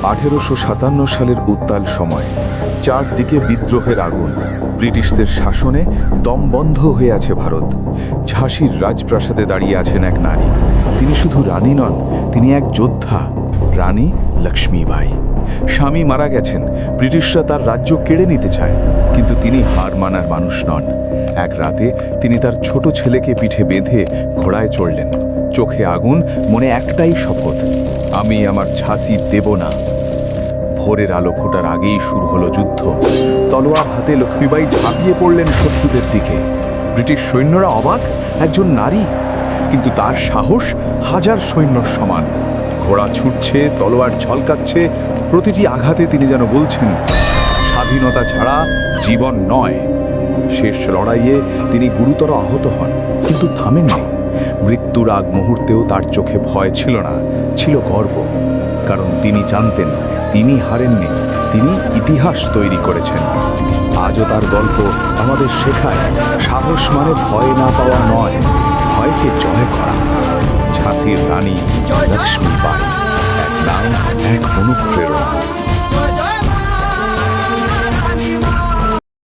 1857 সালের উত্তাল সময়, চারদিকে বিদ্রোহের আগুন, ব্রিটিশদের শাসনে দমবন্ধ হয়ে আছে ভারত। ঝাঁসির রাজপ্রাসাদে দাঁড়িয়ে আছেন এক নারী। তিনি শুধু রানী নন, তিনি এক যোদ্ধা, রানী লক্ষ্মীবাই। স্বামী মারা গেছেন, ব্রিটিশরা তার রাজ্য কেড়ে নিতে চায়, কিন্তু তিনি হার মানার মানুষ নন। এক রাতে তিনি তার ছোট ছেলেকে পিঠে বেঁধে ঘোড়ায় চড়লেন। চোখে আগুন, মনে একটাই শপথ, আমি আমার ঝাঁসি দেব না। ভোরের আলো ফোটার আগেই শুরু হলো যুদ্ধ। তলোয়ার হাতে লক্ষ্মীবাই ঝাঁপিয়ে পড়লেন শত্রুদের দিকে। ব্রিটিশ সৈন্যরা অবাক, একজন নারী, কিন্তু তার সাহস হাজার সৈন্যর সমান। ঘোড়া ছুটছে, তলোয়ার ঝলকাচ্ছে, প্রতিটি আঘাতে তিনি যেন বলছেন, স্বাধীনতা ছাড়া জীবন নয়। শেষ লড়াইয়ে তিনি গুরুতর আহত হন, কিন্তু থামেননি। মৃত্যুর আগ মুহূর্তেও তার চোখে ভয় ছিল না, ছিল গর্ব। কারণ তিনি জানতেন তিনি হারেননি, তিনি ইতিহাস তৈরি করেছেন। আজও তার গল্প আমাদের শেখায়, সাহস মানে ভয় না পাওয়া নয়, ভয়কে জয় করা। ঝাঁসির রানী লক্ষ্মীবাই, এক নাম, এক অনুপ্রেরণা।